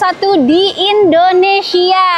satu di Indonesia.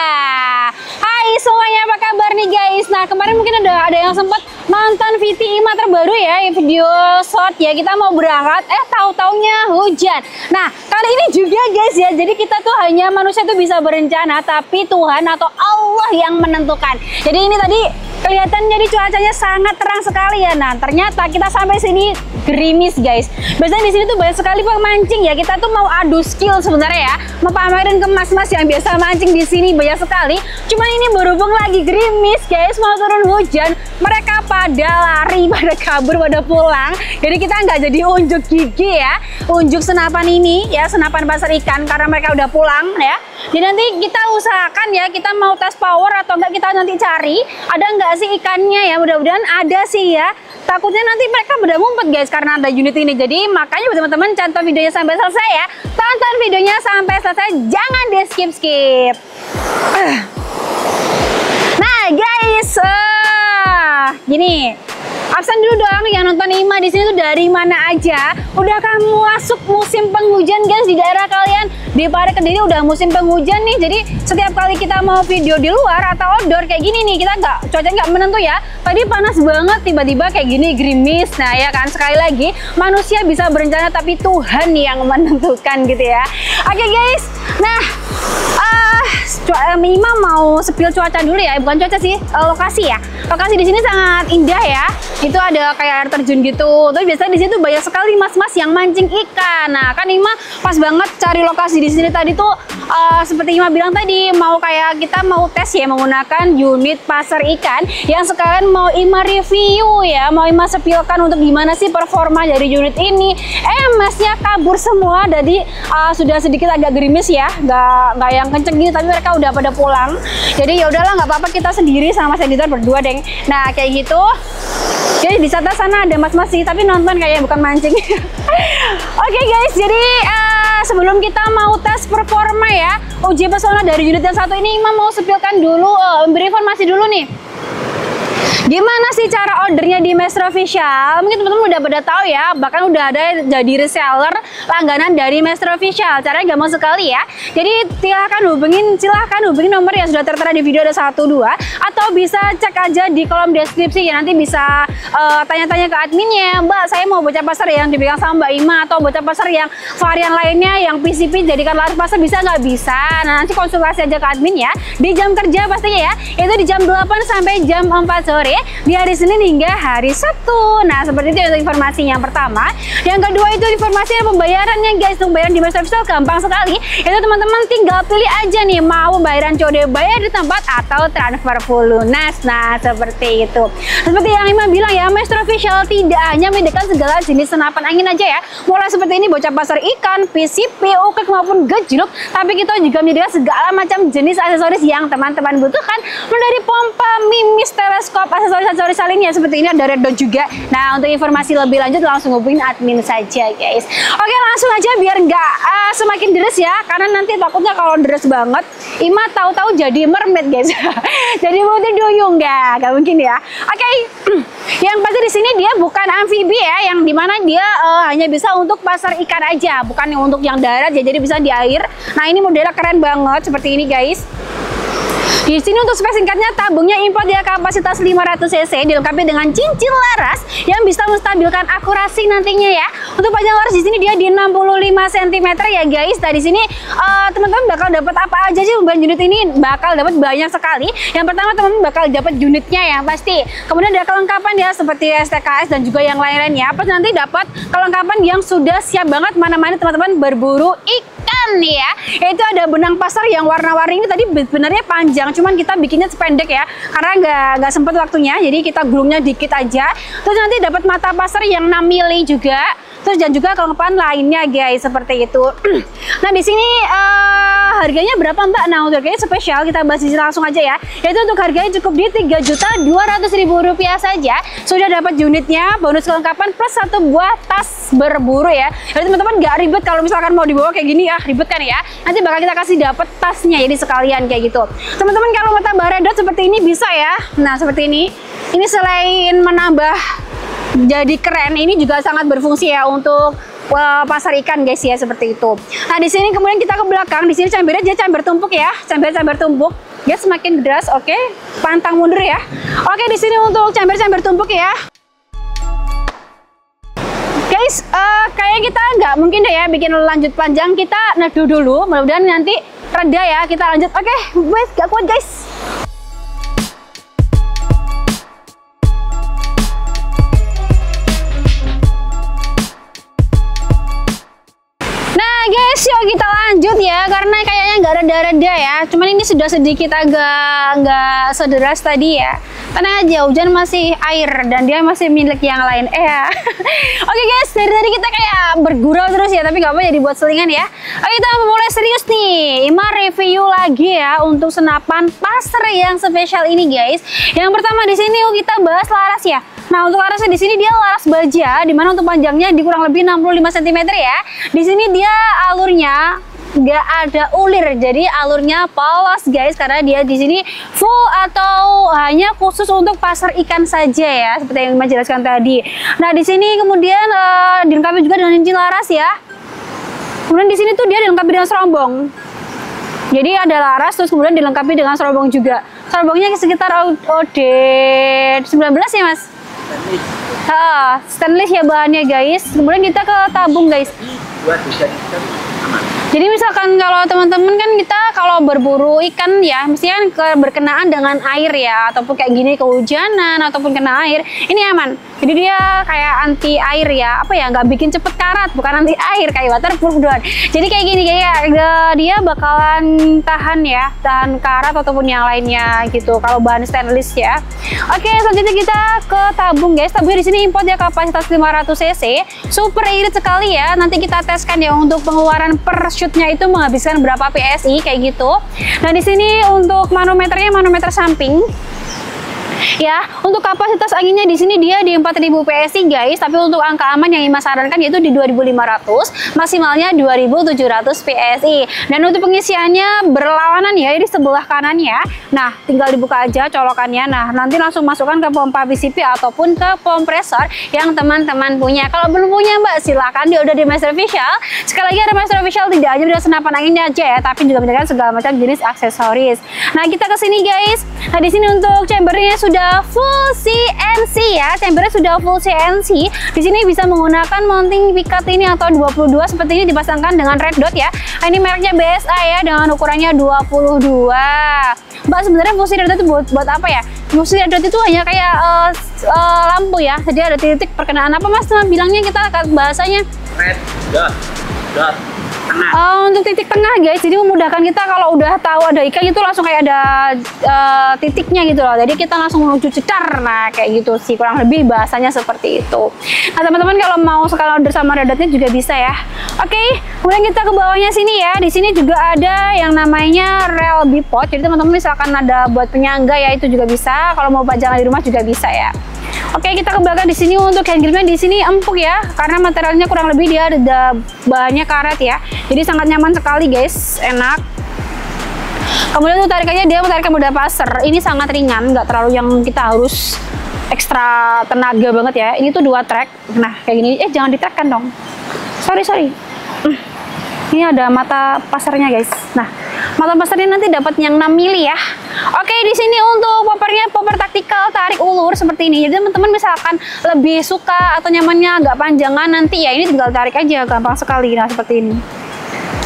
Hai semuanya, apa kabar nih guys? Nah, kemarin mungkin ada yang sempat nonton VT IMA terbaru ya, video short ya, kita mau berangkat, tahu-taunya hujan. Nah, kali ini juga guys ya, jadi kita tuh hanya manusia tuh bisa berencana, tapi Tuhan atau Allah yang menentukan. Jadi ini tadi kelihatan jadi cuacanya sangat terang sekali ya. Nah, ternyata kita sampai sini gerimis guys. Biasanya di sini tuh banyak sekali pemancing ya. Kita tuh mau adu skill sebenarnya ya, mau pamerin ke mas-mas yang biasa mancing di sini banyak sekali. Cuman ini berhubung lagi gerimis guys, mau turun hujan, mereka pada lari, pada kabur, pada pulang. Jadi kita nggak jadi unjuk gigi ya, unjuk senapan ini ya, senapan pasar ikan karena mereka udah pulang ya. Jadi nanti kita usahakan ya, kita mau tes power atau enggak, kita nanti cari ada nggak sih ikannya ya. Mudah-mudahan ada sih ya. Takutnya nanti mereka pada ngumpet guys karena ada unit ini. Jadi makanya buat teman-teman tonton videonya sampai selesai ya. Tonton videonya sampai selesai, jangan di skip-skip. Nah guys, gini, absen dulu dong yang nonton IMA di sini tuh dari mana aja. Udah kamu masuk musim penghujan guys di daerah kalian? Di Pare Kediri udah musim penghujan nih. Jadi setiap kali kita mau video di luar atau outdoor kayak gini nih, kita cuaca nggak menentu ya. Tadi panas banget, tiba-tiba kayak gini gerimis. Nah ya kan, sekali lagi manusia bisa berencana tapi Tuhan yang menentukan gitu ya. Oke guys, nah IMA mau spill cuaca dulu ya, bukan cuaca sih, lokasi ya. Lokasi di sini sangat indah ya. Itu ada kayak air terjun gitu. Terus biasanya di situ banyak sekali mas-mas yang mancing ikan. Nah, kan IMA pas banget cari lokasi di sini tadi tuh seperti IMA bilang tadi, mau kayak kita mau tes ya menggunakan unit pasar ikan yang sekarang mau IMA review ya, mau IMA spillkan untuk gimana sih performa dari unit ini. Masnya kabur semua, jadi sudah sedikit agak gerimis ya, nggak yang kenceng gini, tapi mereka udah pada pulang. Jadi ya udahlah, nggak apa-apa, kita sendiri sama mas editor berdua deng. Nah kayak gitu. Jadi di sana ada mas-mas sih, tapi nonton kayaknya bukan mancing. Oke guys, jadi sebelum kita mau tes performa ya, uji pesona dari unit yang satu ini, IMA mau spillkan dulu, beri informasi dulu nih. Gimana sih cara ordernya di Maestro Official? Mungkin teman-teman udah pada tahu ya, bahkan udah ada jadi reseller langganan dari Maestro Official. Caranya gampang sekali ya. Jadi silahkan hubungin nomor yang sudah tertera di video ada 1, 2, atau bisa cek aja di kolom deskripsi ya. Nanti bisa tanya-tanya ke adminnya, Mbak saya mau bocah pasar yang dipegang sama Mbak IMA, atau bocah pasar yang varian lainnya yang PCP jadikan laris pasar, bisa nggak bisa? Nah nanti konsultasi aja ke admin ya, di jam kerja pastinya ya, itu di jam 8 sampai jam 4 sore di hari Senin hingga hari Sabtu. Nah seperti itu untuk informasi yang pertama. Yang kedua itu informasi pembayarannya guys. Untuk pembayaran di Maestro Official gampang sekali, itu teman-teman tinggal pilih aja nih, mau pembayaran COD, bayar di tempat, atau transfer full lunas. Nah seperti itu. Seperti yang IMA bilang ya, Maestro Official tidak hanya menyediakan segala jenis senapan angin aja ya, mulai seperti ini bocah pasar ikan, PCP, ukek maupun gejluk, tapi kita juga menyediakan segala macam jenis aksesoris yang teman-teman butuhkan, mulai dari pompa, mimis, teleskop, aksesoris lainnya seperti ini, ada red dot juga. Nah untuk informasi lebih lanjut langsung hubungin admin saja guys. Oke langsung aja biar nggak semakin deres ya, karena nanti takutnya kalau deres banget IMA tahu-tahu jadi mermaid guys. Jadi putih duyung nggak mungkin ya. Oke, yang pasti di sini dia bukan amfibi ya, yang dimana dia hanya bisa untuk pasar ikan aja, bukan yang untuk yang darat ya, jadi bisa di air. Nah ini modelnya keren banget seperti ini guys. Di sini untuk spek singkatnya, tabungnya import ya, kapasitas 500 cc, dilengkapi dengan cincin laras yang bisa menstabilkan akurasi nantinya ya. Untuk panjang laras di sini dia di 65 cm ya guys. Nah di sini teman-teman bakal dapat apa aja sih pembelian unit ini? Bakal dapat banyak sekali. Yang pertama teman-teman bakal dapat unitnya ya pasti. Kemudian ada kelengkapan ya seperti STKS dan juga yang lain-lainnya. Plus nanti dapat kelengkapan yang sudah siap banget mana-mana teman-teman berburu ikan nih ya. Yaitu ada benang pasar yang warna-warni ini tadi sebenarnya panjang, cuman kita bikinnya sependek ya karena nggak sempet waktunya, jadi kita gulungnya dikit aja. Terus nanti dapat mata pasar yang 6 mili juga. Terus dan juga kelengkapan lainnya guys seperti itu. Nah di sini harganya berapa Mbak? Nah untuk harganya spesial, kita bahas di sini langsung aja ya. Yaitu untuk harganya cukup di Rp3.200.000 saja. Sudah dapat unitnya, bonus kelengkapan plus 1 buah tas berburu ya. Jadi teman-teman nggak ribet kalau misalkan mau dibawa kayak gini ya, ribet kan ya. Nanti bakal kita kasih dapat tasnya jadi sekalian kayak gitu. Teman-teman kalau mau tambah redot seperti ini bisa ya. Nah seperti ini. Ini selain menambah jadi keren, ini juga sangat berfungsi ya untuk pasar ikan guys ya, seperti itu. Nah di sini kemudian kita ke belakang, di sini campurnya dia campur tumpuk ya, campur tumpuk. Dia semakin deras, oke, pantang mundur ya. Oke, di sini untuk campur tumpuk ya. Guys, kayaknya kita nggak mungkin deh ya bikin lanjut panjang, kita neduh dulu. Mudah-mudahan nanti reda ya, kita lanjut. Oke, wait, gak kuat guys. Guys, yuk kita lanjut ya, karena kayaknya nggak reda-reda ya. Cuman ini sudah sedikit agak nggak sederas tadi ya. Tenang aja, hujan masih air dan dia masih milik yang lain. Oke guys, dari tadi kita kayak bergurau terus ya, tapi nggak apa jadi buat selingan ya. Oke, kita mulai serius nih. Ima review lagi ya untuk senapan pasar yang spesial ini guys. Yang pertama di sini kita bahas laras ya. Nah, untuk larasnya di sini dia laras baja, dimana untuk panjangnya di kurang lebih 65 cm ya. Di sini dia alurnya nggak ada ulir, jadi alurnya polos guys, karena dia di sini full atau hanya khusus untuk pasar ikan saja ya, seperti yang menjelaskan tadi. Nah, di sini kemudian dilengkapi juga dengan cincin laras ya. Kemudian di sini tuh dia dilengkapi dengan serombong. Jadi ada laras, terus kemudian dilengkapi dengan serombong juga. Serombongnya sekitar OD 19 ya mas? Stainless ya bahannya guys. Kemudian kita ke tabung guys. Jadi misalkan kalau teman-teman kan kita kalau berburu ikan ya, mesti kan berkenaan dengan air ya, ataupun kayak gini kehujanan ataupun kena air, ini aman. Jadi dia kayak anti air ya, apa ya, nggak bikin cepet karat, bukan anti air, kayak waterproof doang. Jadi kayak gini, kayak dia bakalan tahan ya, tahan karat ataupun yang lainnya gitu. Kalau bahan stainless ya. Oke, selanjutnya kita ke tabung guys. Tabungnya di sini import ya, kapasitas 500 cc, super irit sekali ya. Nanti kita teskan ya untuk pengeluaran per shootnya itu menghabiskan berapa PSI kayak gitu. Nah di sini untuk manometernya manometer samping. Ya, untuk kapasitas anginnya di sini dia di 4000 PSI guys, tapi untuk angka aman yang Ima sarankan yaitu di 2500, maksimalnya 2700 PSI. Dan untuk pengisiannya berlawanan ya, di sebelah kanan ya. Nah, tinggal dibuka aja colokannya. Nah, nanti langsung masukkan ke pompa PCP ataupun ke kompresor yang teman-teman punya. Kalau belum punya Mbak, silakan dia udah di Master Official. Sekali lagi ada Master Official tidak hanya dengan senapan anginnya aja ya, tapi juga menyediakan segala macam jenis aksesoris. Nah, kita ke sini guys. Nah, di sini untuk chambernya sudah full CNC ya, chambernya sudah full CNC. Di sini bisa menggunakan mounting pikat ini atau 22 seperti ini dipasangkan dengan red dot ya. Nah, ini mereknya BSA ya, dengan ukurannya 22. Mbak, sebenarnya fungsi red dot itu buat apa ya? Fungsi red dot itu hanya kayak lampu ya. Jadi ada titik perkenaan apa mas? Bilangnya kita bahasanya red dot. Untuk titik tengah guys, jadi memudahkan kita kalau udah tahu ada ikan itu langsung kayak ada titiknya gitu loh, jadi kita langsung menuju cetar. Nah kayak gitu sih kurang lebih bahasanya seperti itu. Nah teman-teman kalau mau sekali order sama red dotnya juga bisa ya. Oke, kemudian kita ke bawahnya sini ya. Di sini juga ada yang namanya rel bipod, jadi teman-teman misalkan ada buat penyangga ya itu juga bisa, kalau mau pajangan di rumah juga bisa ya. Oke, kita ke belakang. Di sini untuk handgripnya di sini empuk ya, karena materialnya kurang lebih dia ada bahannya karet ya, jadi sangat nyaman sekali guys, enak. Kemudian untuk tarikannya dia tarikan mudah pasar, ini sangat ringan, nggak terlalu yang kita harus ekstra tenaga banget ya. Ini tuh 2 track, nah kayak gini. Jangan ditekan dong, sorry. Ini ada mata pasarnya guys. Nah, mata pasarnya nanti dapat yang 6 mili ya. Oke, di sini untuk poppernya popper taktikal tarik ulur seperti ini. Jadi teman-teman misalkan lebih suka atau nyamannya agak panjangan nanti ya, ini tinggal tarik aja, gampang sekali. Nah, seperti ini.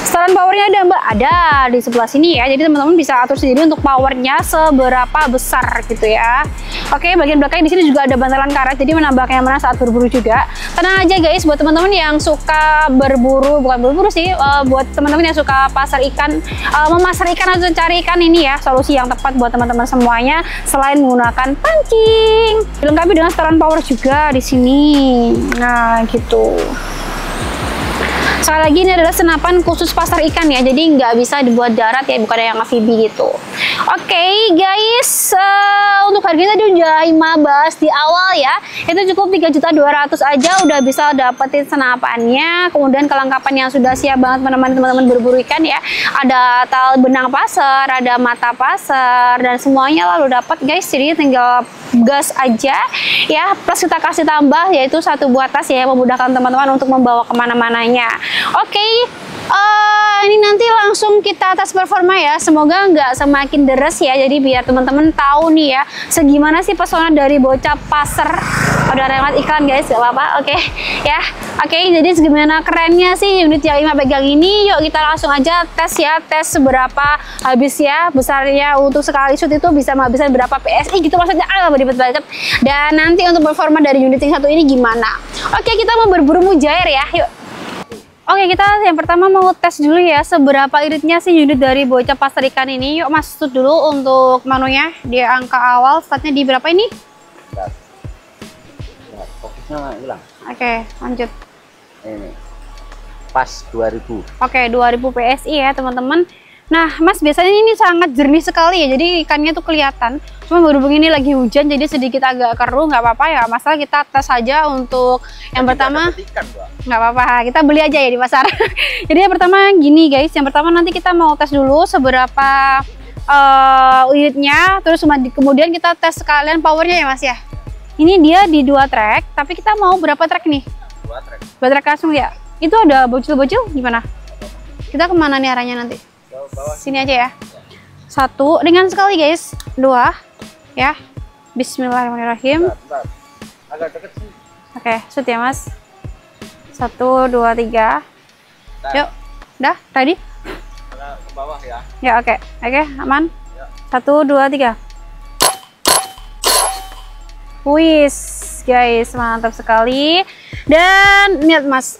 Setelan powernya ada Mbak, ada di sebelah sini ya. Jadi teman-teman bisa atur sendiri untuk powernya seberapa besar gitu ya. Oke, bagian belakangnya di sini juga ada bantalan karet, jadi menambah kenyamanan saat berburu juga. Tenang aja guys, buat teman-teman yang suka berburu, bukan berburu sih, buat teman-teman yang suka pasar ikan, memasar ikan atau cari ikan, ini ya solusi yang tepat buat teman-teman semuanya selain menggunakan pancing. Dilengkapi dengan setelan power juga di sini. Nah, gitu. Sekali lagi ini adalah senapan khusus pasar ikan ya, jadi nggak bisa dibuat darat ya, bukan yang amfibi gitu. Oke guys, untuk harganya tadi udah Ima bahas di awal ya, itu cukup 3.200.000 aja udah bisa dapetin senapannya. Kemudian kelengkapan yang sudah siap banget menemani teman-teman berburu ikan ya, ada tali benang pasar, ada mata pasar, dan semuanya lalu dapat guys. Jadi tinggal gas aja ya, plus kita kasih tambah yaitu 1 buah tas ya, memudahkan teman-teman untuk membawa kemana-mananya. Oke, ini nanti langsung kita tes performa ya, semoga nggak semakin deres ya, jadi biar teman-teman tahu nih ya segimana sih pesona dari bocah pasar. Udah lewat iklan guys, gak apa-apa. Oke ya, oke, jadi segimana kerennya sih unit yang Ima pegang ini. Yuk kita langsung aja tes ya, tes seberapa habis ya, besarnya untuk sekali shoot itu bisa menghabiskan berapa PSI gitu maksudnya, ribet banget. Dan nanti untuk performa dari unit yang satu ini gimana. Oke, kita mau berburu mujair ya, yuk. Oke, kita yang pertama mau tes dulu ya seberapa iritnya sih unit dari bocah pasar ikan ini. Yuk masuk dulu untuk manunya, dia angka awal startnya di berapa ini? Fokusnya hilang. Oke, lanjut. Ini pas 2000. Oke, 2000 PSI ya teman-teman. Nah Mas, biasanya ini sangat jernih sekali ya, jadi ikannya tuh kelihatan. Cuma berhubung ini lagi hujan jadi sedikit agak keruh, nggak apa-apa ya, masalah kita tes aja untuk yang pertama. Nggak apa-apa, kita beli aja ya di pasar. Jadi yang pertama gini guys, yang pertama nanti kita mau tes dulu seberapa unitnya, terus kemudian kita tes sekalian powernya ya Mas ya. Ini dia di 2 track, tapi kita mau berapa track nih? 2 track langsung ya. Itu ada bocil-bocil gimana? Kita kemana nih arahnya nanti? Sini aja ya. 1 ringan sekali guys, 2 ya. Bismillahirrahmanirrahim. Agak deket sih. Oke, shoot ya Mas. 1, 2, 3. Yuk, udah ready? Ke bawah ya. Ya oke, aman. 1, 2, 3. Wis guys, mantap sekali. Dan lihat Mas,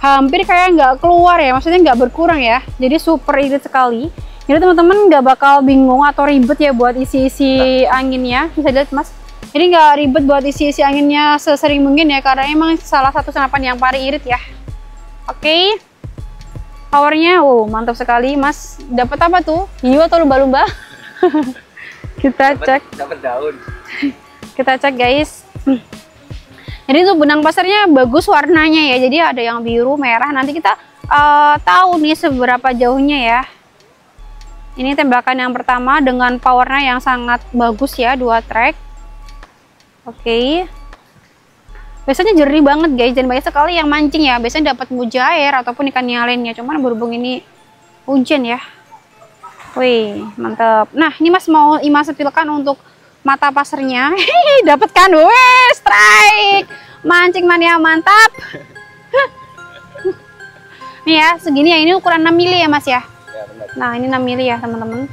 hampir kayak nggak keluar ya, maksudnya nggak berkurang ya, jadi super irit sekali. Jadi teman-teman nggak bakal bingung atau ribet ya buat isi-isi anginnya, bisa lihat Mas. Jadi nggak ribet buat isi-isi anginnya sesering mungkin ya, karena emang salah satu senapan yang paling irit ya. Oke, powernya, mantap sekali Mas. Dapat apa tuh? Hiu atau lumba-lumba? Kita cek. Dapat daun. Kita cek guys. Jadi tuh benang pasarnya bagus warnanya ya, jadi ada yang biru, merah. Nanti kita tahu nih seberapa jauhnya ya. Ini tembakan yang pertama dengan powernya yang sangat bagus ya, 2 track. Oke. Biasanya jernih banget guys, dan banyak sekali yang mancing ya. Biasanya dapat mujair ataupun ikan yang lainnya, cuman berhubung ini hujan ya. Wih, mantap. Nah, ini Mas mau Ima setilkan untuk mata pasarnya. Dapat kan? Wih, strike. Mancing mania mantap. Nih ya, segini ya, ini ukuran 6 mili ya Mas ya. Nah, ini 6 mili ya teman-teman.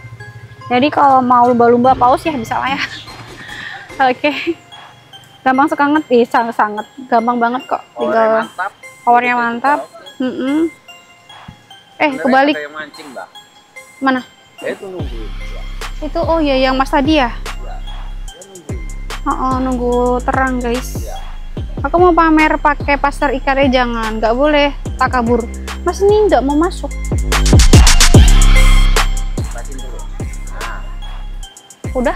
Jadi kalau mau lumba-lumba paus ya bisa lah ya. Oke. Gampang banget, sangat gampang banget kok. Tinggal powernya mantap. Kebalik. Kayak mancing, Mbak. Mana? Itu nungguin. Itu oh ya yang Mas tadi ya. Nunggu terang guys. Aku mau pamer pakai pasar ikannya, jangan, nggak boleh tak kabur. Mas ini nggak mau masuk. Udah?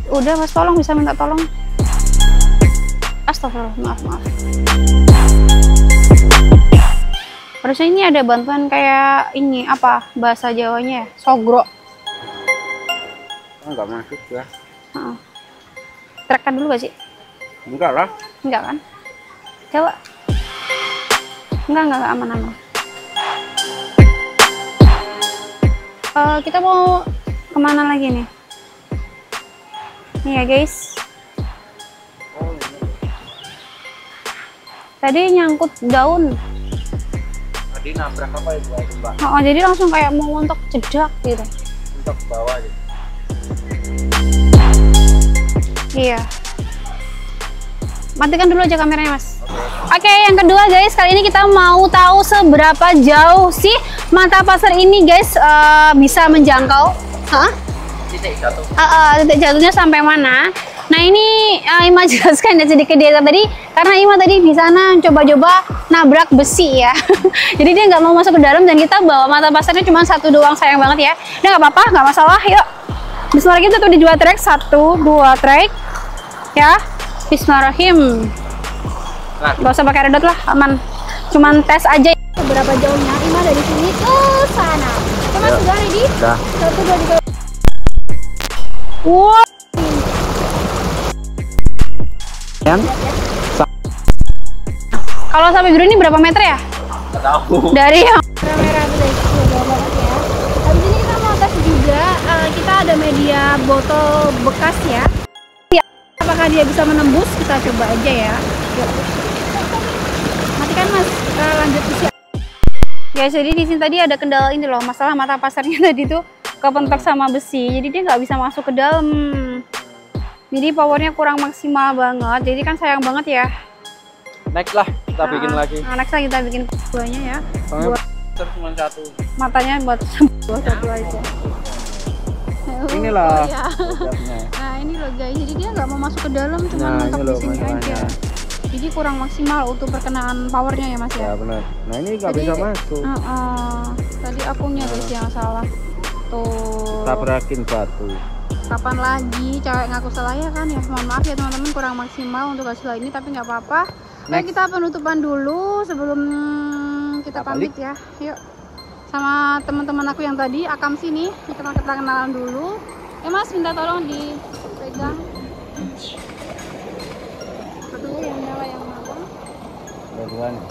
Udah Mas, tolong bisa minta tolong. Astagfirullah, maaf. Harusnya ini ada bantuan kayak ini apa bahasa Jawanya ya? Sogro. Enggak masuk ya. Terekkan dulu gak sih? Enggak lah. Enggak kan? Coba. Enggak aman. Kita mau kemana lagi nih? Nih ya guys. Tadi nyangkut daun. Tadi nabrak apa itu Mbak? Jadi langsung kayak mau montok jedak gitu. Untuk bawah gitu. Iya. Matikan dulu aja kameranya Mas. Oke, yang kedua guys, kali ini kita mau tahu seberapa jauh sih mata pasar ini guys bisa menjangkau. Titik jatuh. Titik jatuhnya sampai mana? Nah ini Ima jelaskan ya sedikit dia tadi, karena Ima tadi di sana coba-coba nabrak besi ya. Jadi dia nggak mau masuk ke dalam dan kita bawa mata pasarnya cuma 1 doang, sayang banget ya. Udah nggak apa-apa, nggak masalah. Yuk. Bismillahirrahmanirrahim, kita tuh di 2 track, 1, 2 track. Ya, Bismillahirrahmanirrahim. Gak usah pakai redot lah, aman. Cuman tes aja berapa jauhnya Ima dari sini ke sana. Mas sudah ready? Udah. 1, 2, 3. Wow, Yang Kalau sapi biru ini berapa meter ya? Nggak tahu. Dari yang merah guys, jauh banget ya. Habis ini kita mau tes juga, kita ada media botol bekas ya. Apakah dia bisa menembus? Kita coba aja ya. Yuk. Matikan mas, kita lanjut usia. Guys, jadi di sini tadi ada kendala ini loh, masalah mata pasarnya tadi tuh kepentok sama besi, jadi dia nggak bisa masuk ke dalam. Jadi powernya kurang maksimal banget, jadi kan sayang banget ya. Next lah, kita bikin lagi. Next lah kita bikin keduanya ya. Soalnya cuma satu. Matanya buat satu aja. inilah. Oh, ya. Nah ini loh guys, jadi dia nggak mau masuk ke dalam, cuma Nah, mentok ini di loh sini aja. masalahnya. Jadi kurang maksimal untuk perkenaan powernya ya mas ya. Ya benar. Nah ini nggak Jadi, bisa masuk. Tadi akunnya guys yang salah. Tuh. Tabrakin batu. Kapan lagi cewek ngaku salah ya kan ya. Mohon maaf ya teman-teman, kurang maksimal untuk hasil ini, tapi nggak apa-apa. Nah kita penutupan dulu sebelum kita pamit ya. Yuk. Sama teman-teman aku yang tadi akam sini, kita kenalan dulu. Mas minta tolong dipegang. Aduh yang nyala yang mana? Dua-duanya.